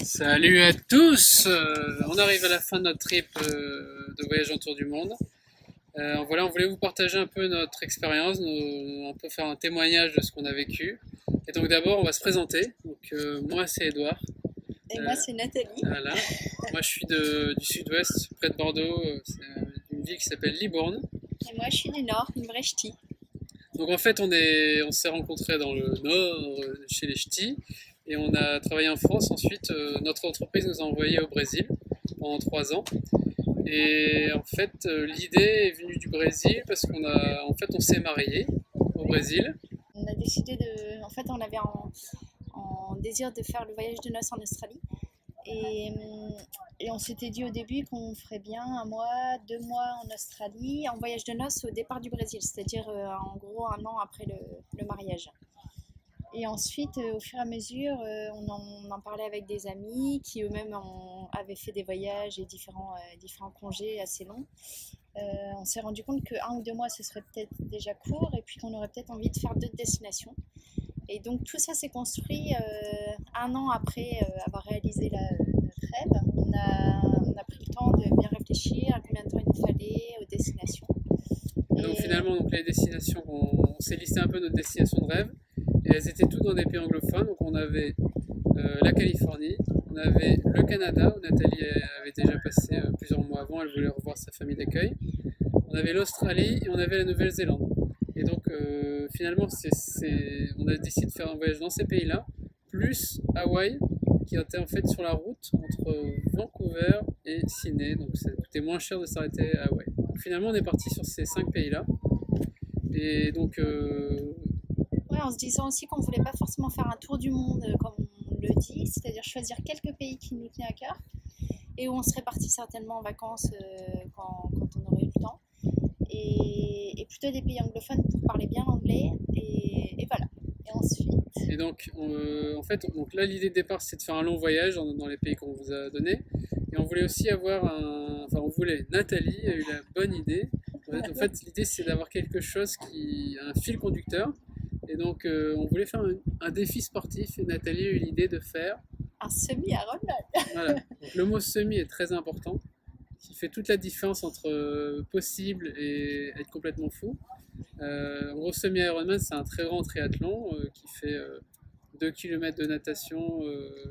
Salut à tous. On arrive à la fin de notre trip de voyage autour du monde. Voilà, on voulait vous partager un peu notre expérience, un peu faire un témoignage de ce qu'on a vécu. Et donc d'abord, on va se présenter. Donc moi, c'est Edouard. Et moi, Euh, c'est Nathalie. voilà. Moi, je suis du sud-ouest, près de Bordeaux. C'est une ville qui s'appelle Libourne. Et moi, je suis du Nord, une vraie ch'ti. Donc en fait, on s'est rencontrés dans le nord, chez les Ch'tis, et on a travaillé en France. Ensuite, notre entreprise nous a envoyés au Brésil pendant 3 ans. Et en fait, l'idée est venue du Brésil parce on s'est mariés au Brésil. On a décidé de. En fait, on avait en désir de faire le voyage de noces en Australie. Et on s'était dit au début qu'on ferait bien 1 mois, 2 mois en Australie, en voyage de noces au départ du Brésil, c'est-à-dire en gros 1 an après le mariage. Et ensuite, au fur et à mesure, on en parlait avec des amis qui eux-mêmes avaient fait des voyages et différents congés assez longs. On s'est rendu compte que 1 ou 2 mois, ce serait peut-être déjà court et puis qu'on aurait peut-être envie de faire d'autres destinations. Et donc tout ça s'est construit 1 an après avoir réalisé notre rêve. On a pris le temps de bien réfléchir à combien de temps il nous fallait, aux destinations. Et donc Et finalement, donc, les destinations, on s'est listé un peu notre destination de rêve, et elles étaient toutes dans des pays anglophones. Donc on avait la Californie, on avait le Canada, où Nathalie avait déjà passé plusieurs mois avant, elle voulait revoir sa famille d'accueil. On avait l'Australie et on avait la Nouvelle-Zélande. Et donc finalement, on a décidé de faire un voyage dans ces pays-là, plus Hawaï, qui était en fait sur la route entre Vancouver et Sydney. Donc ça coûtait moins cher de s'arrêter à Hawaï. Donc finalement, on est parti sur ces 5 pays-là. Et donc, ouais, en se disant aussi qu'on ne voulait pas forcément faire un tour du monde comme on le dit, c'est-à-dire choisir quelques pays qui nous tenaient à cœur et où on serait parti certainement en vacances quand on aurait eu le temps. Et plutôt des pays anglophones pour parler bien l'anglais. Et voilà. Et ensuite, et donc en fait, donc là, l'idée de départ, c'est de faire un long voyage dans les pays qu'on vous a donnés. Et on voulait aussi Nathalie a eu la bonne idée. En fait, l'idée, c'est d'avoir quelque chose qui a un fil conducteur. Et donc, on voulait faire un défi sportif. Et Nathalie a eu l'idée de faire. un semi-Ironman. Voilà. Donc, le mot semi est très important, qui fait toute la différence entre possible et être complètement fou. En gros, semi-Ironman, c'est un très grand triathlon qui fait 2 km de natation,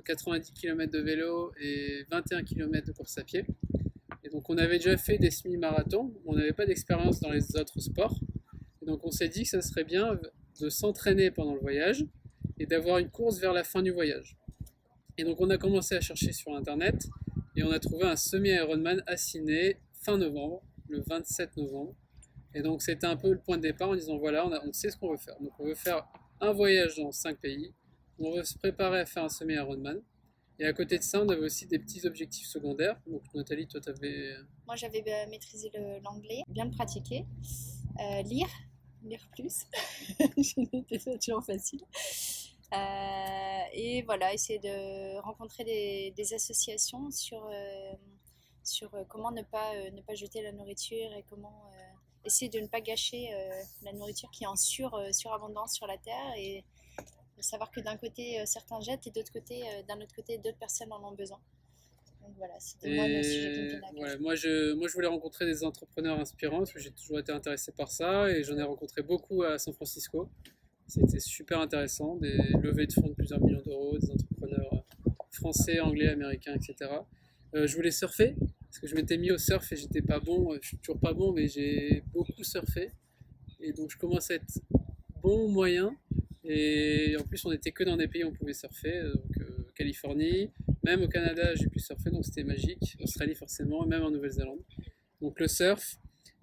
90 km de vélo et 21 km de course à pied. Et donc, on avait déjà fait des semi-marathons, on n'avait pas d'expérience dans les autres sports. Et donc, on s'est dit que ça serait bien de s'entraîner pendant le voyage et d'avoir une course vers la fin du voyage. Et donc, on a commencé à chercher sur internet et on a trouvé un semi-Ironman à Sydney fin novembre, le 27 novembre. Et donc, c'était un peu le point de départ en disant voilà, on sait ce qu'on veut faire. Donc, on veut faire un voyage dans 5 pays, on veut se préparer à faire un semi-Ironman. Et à côté de ça, on avait aussi des petits objectifs secondaires. Donc, Nathalie, toi, tu avais. Moi, j'avais maîtrisé l'anglais, bien le pratiquer, lire plus. C'était toujours facile. Et voilà, essayer de rencontrer des associations sur comment ne pas jeter la nourriture et comment essayer de ne pas gâcher la nourriture qui est en surabondance sur la terre et de savoir que d'un côté certains jettent et d'un autre côté d'autres personnes en ont besoin. Donc voilà, c'était moi le sujet qui me Et tenait à cœur. voilà, moi, je voulais rencontrer des entrepreneurs inspirants parce que j'ai toujours été intéressé par ça et j'en ai rencontré beaucoup à San Francisco. C'était super intéressant, des levées de fonds de plusieurs millions d'euros, des entrepreneurs français, anglais, américains, etc. Je voulais surfer parce que je m'étais mis au surf et j'étais pas bon. Je suis toujours pas bon, mais j'ai beaucoup surfé et donc je commence à être bon moyen. Et en plus, on était que dans des pays où on pouvait surfer, donc Californie, même au Canada, j'ai pu surfer, donc c'était magique. Australie forcément, et même en Nouvelle-Zélande. Donc le surf.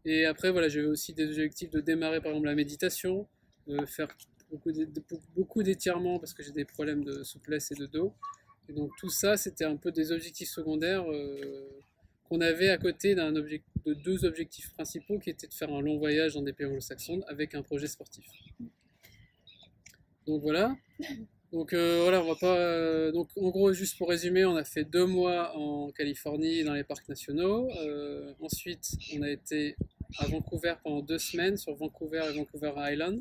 Et après, voilà, j'avais aussi des objectifs de démarrer par exemple la méditation, de faire beaucoup d'étirements parce que j'ai des problèmes de souplesse et de dos. Et donc tout ça, c'était un peu des objectifs secondaires qu'on avait à côté de deux objectifs principaux qui étaient de faire un long voyage dans des pays anglo-saxons avec un projet sportif. Donc voilà. Donc voilà, on va pas. Donc en gros, juste pour résumer, on a fait 2 mois en Californie dans les parcs nationaux. Ensuite, on a été à Vancouver pendant 2 semaines sur Vancouver et Vancouver Island.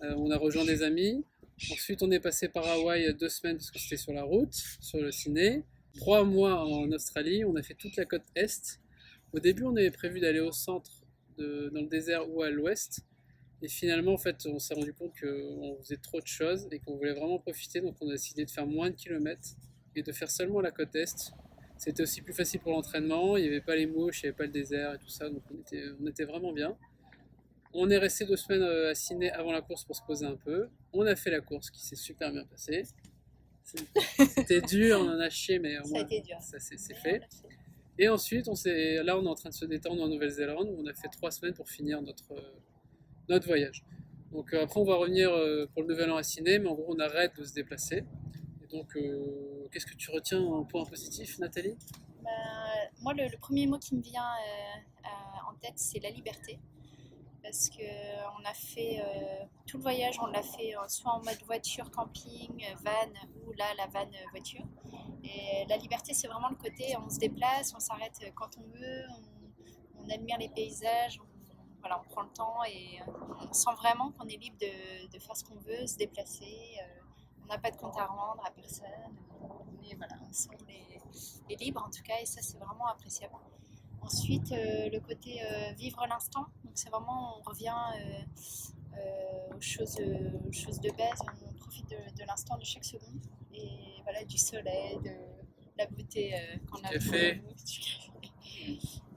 On a rejoint des amis. Ensuite, on est passé par Hawaï 2 semaines parce que c'était sur la route, sur le ciné. 3 mois en Australie, on a fait toute la côte Est. Au début, on avait prévu d'aller au centre, dans le désert ou à l'ouest. Et finalement, en fait, on s'est rendu compte qu'on faisait trop de choses et qu'on voulait vraiment profiter. Donc, on a décidé de faire moins de kilomètres et de faire seulement la côte Est. C'était aussi plus facile pour l'entraînement. Il n'y avait pas les mouches, il n'y avait pas le désert et tout ça. Donc, on était vraiment bien. On est resté 2 semaines à Sydney avant la course pour se poser un peu. On a fait la course qui s'est super bien passée. C'était dur, on en a chié, mais au Ça a moins été dur. ça c'est Mais fait. on l'a fait. Et ensuite, là on est en train de se détendre en Nouvelle-Zélande où on a fait 3 semaines pour finir notre voyage. Donc après on va revenir pour le nouvel an à Sydney, mais en gros on arrête de se déplacer. Et donc qu'est-ce que tu retiens en point positif, Nathalie? Bah, moi, le premier mot qui me vient en tête, c'est la liberté. Parce que on a fait tout le voyage, on l'a fait soit en mode voiture, camping, van ou là la van voiture. Et la liberté, c'est vraiment le côté on se déplace, on s'arrête quand on veut, on admire les paysages, voilà, on prend le temps et on sent vraiment qu'on est libre de faire ce qu'on veut, se déplacer. On n'a pas de compte à rendre à personne. Mais voilà, on sent les libres en tout cas et ça, c'est vraiment appréciable. Ensuite, le côté vivre l'instant. Donc, c'est vraiment, on revient aux choses de base. On profite de l'instant, de chaque seconde. Et voilà, du soleil, de la beauté qu'on a Café. devant nous, du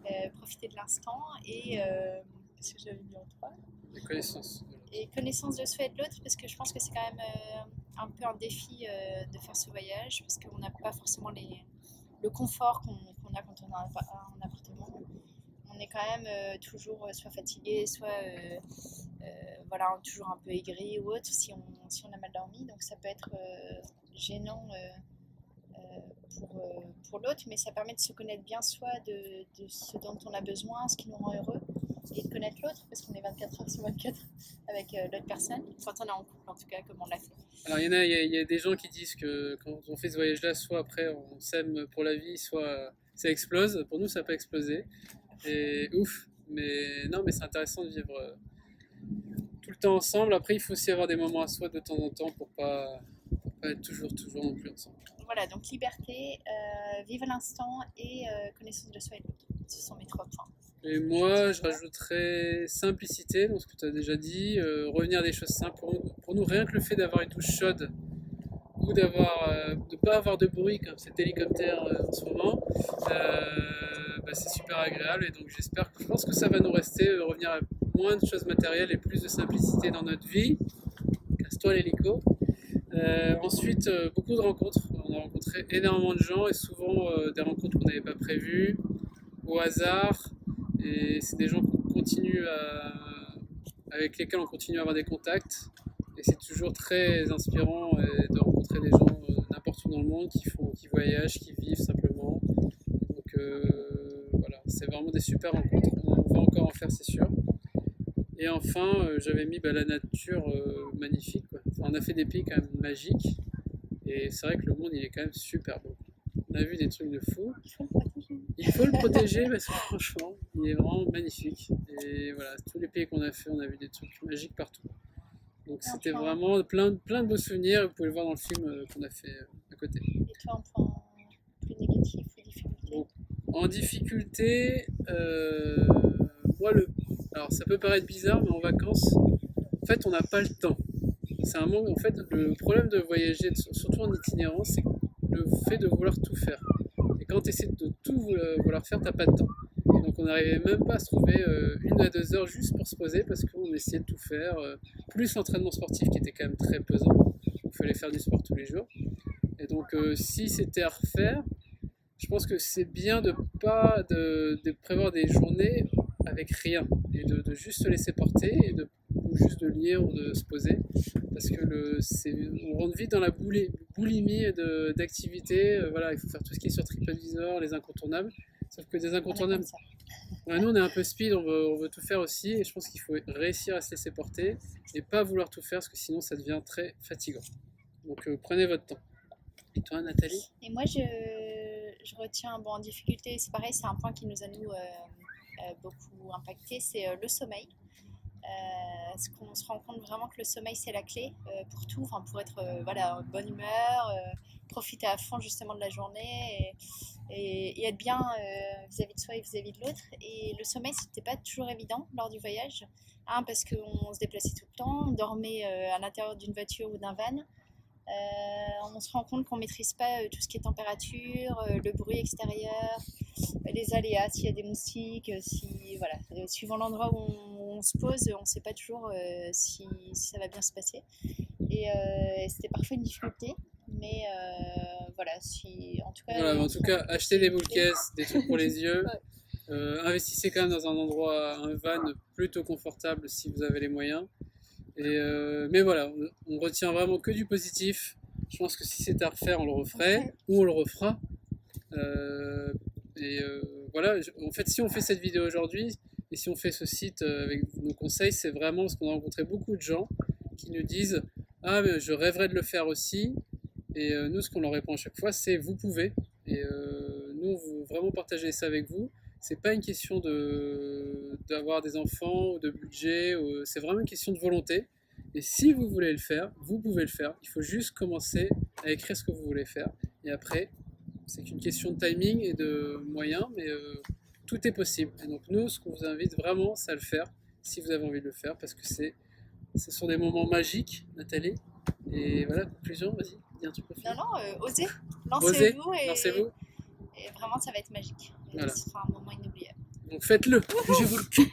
café. Profiter de l'instant et qu'est-ce que j'avais mis en 3 La connaissance. et connaissance de soi et de l'autre parce que je pense que c'est quand même un peu un défi de faire ce voyage parce qu'on n'a pas forcément le confort qu'on a quand on a un appartement. On est quand même toujours soit fatigué, soit voilà, toujours un peu aigri ou autre si on a mal dormi. Donc ça peut être gênant pour l'autre, mais ça permet de se connaître bien soi, de ce dont on a besoin, ce qui nous rend heureux, et de connaître l'autre, parce qu'on est 24 heures sur 24 avec l'autre personne, quand on est en couple en tout cas, comme on l'a fait. Alors il y a des gens qui disent que quand on fait ce voyage-là, soit après on s'aime pour la vie, soit ça explose. Pour nous, ça n'a pas explosé. Et ouf. Mais non, mais c'est intéressant de vivre tout le temps ensemble. Après, il faut aussi avoir des moments à soi de temps en temps pour pas être toujours non plus ensemble. Voilà, donc liberté, vivre l'instant et connaissance de soi et de l'autre. Ce sont mes 3 points. Et moi, je rajouterais simplicité, donc ce que tu as déjà dit, revenir à des choses simples. Pour nous, rien que le fait d'avoir une douche chaude ou de pas avoir de bruit comme cet hélicoptère en ce moment, c'est super agréable. Et donc je pense que ça va nous rester, revenir à moins de choses matérielles et plus de simplicité dans notre vie. Casse-toi l'hélico. Ensuite, beaucoup de rencontres. On a rencontré énormément de gens et souvent des rencontres qu'on n'avait pas prévues, au hasard. Et c'est des gens avec lesquels on continue à avoir des contacts. Et c'est toujours très inspirant de rencontrer des gens n'importe où dans le monde qui voyagent, qui vivent simplement. Donc voilà, c'est vraiment des super rencontres. On va encore en faire, c'est sûr. Et enfin, j'avais mis la nature magnifique, quoi. Enfin, on a fait des pays quand même magiques. Et c'est vrai que le monde, il est quand même super beau. On a vu des trucs de fou. Il faut le protéger. Il faut le protéger parce que franchement, il est vraiment magnifique. Et voilà, tous les pays qu'on a fait, on a vu des trucs magiques partout. Donc c'était vraiment plein de beaux souvenirs. Vous pouvez le voir dans le film qu'on a fait à côté. Et toi, en point plus négatif ou difficulté? Donc, en difficulté, moi, alors ça peut paraître bizarre, mais en vacances, en fait, on n'a pas le temps. C'est un manque. En fait, le problème de voyager, surtout en itinérance, c'est le fait de vouloir tout faire. Et quand tu essaies de tout vouloir faire, t'as pas de temps. Et donc on n'arrivait même pas à se trouver 1 à 2 heures juste pour se poser parce qu'on essayait de tout faire. Plus l'entraînement sportif qui était quand même très pesant. Il fallait faire du sport tous les jours. Et donc si c'était à refaire, je pense que c'est bien de prévoir des journées avec rien et de juste se laisser porter ou juste de lire ou de se poser parce que on rentre vite dans la boulimie d'activités. Voilà, il faut faire tout ce qui est sur TripAdvisor, les incontournables. Sauf que des incontournables, ouais, nous on est un peu speed, on veut tout faire aussi et je pense qu'il faut réussir à se laisser porter et pas vouloir tout faire parce que sinon ça devient très fatigant. Donc prenez votre temps. Et toi, Nathalie? Et moi, je retiens, bon, en difficulté, c'est pareil, c'est un point qui nous a beaucoup impacté, c'est le sommeil. Parce qu'on se rend compte vraiment que le sommeil c'est la clé pour tout, enfin, pour être voilà, en bonne humeur, profiter à fond justement de la journée et être bien vis-à-vis de soi et vis-à-vis de l'autre. Et le sommeil c'était pas toujours évident lors du voyage, hein, parce qu'on se déplaçait tout le temps, on dormait à l'intérieur d'une voiture ou d'un van. On se rend compte qu'on ne maîtrise pas tout ce qui est température, le bruit extérieur, les aléas, s'il y a des moustiques, si, voilà, suivant l'endroit où on se pose, on ne sait pas toujours si ça va bien se passer. Et c'était parfois une difficulté, mais voilà, si, en tout cas... Voilà, en tout cas, achetez des boules caisses, des trucs pour les yeux. Investissez quand même dans un endroit, un van plutôt confortable si vous avez les moyens. Mais voilà, on retient vraiment que du positif. Je pense que si c'était à refaire, on le referait ou on le refera. Voilà, en fait, si on fait cette vidéo aujourd'hui et si on fait ce site avec nos conseils, c'est vraiment parce qu'on a rencontré beaucoup de gens qui nous disent ah, mais je rêverais de le faire aussi. Et nous, ce qu'on leur répond à chaque fois, c'est vous pouvez. Et nous, on veut vraiment partager ça avec vous. C'est pas une question d'avoir des enfants ou de budget, c'est vraiment une question de volonté. Et si vous voulez le faire, vous pouvez le faire. Il faut juste commencer à écrire ce que vous voulez faire. Et après, c'est qu'une question de timing et de moyens, mais tout est possible. Et donc nous, ce qu'on vous invite vraiment, c'est à le faire, si vous avez envie de le faire, parce que ce sont des moments magiques, Nathalie. Et voilà, conclusion, vas-y, dis un truc au final. Non, osez, Osez, lancez-vous lancez-vous. et vraiment ça va être magique. Et Voilà. ce sera un moment inoubliable. Donc faites-le, bougez-vous le cul.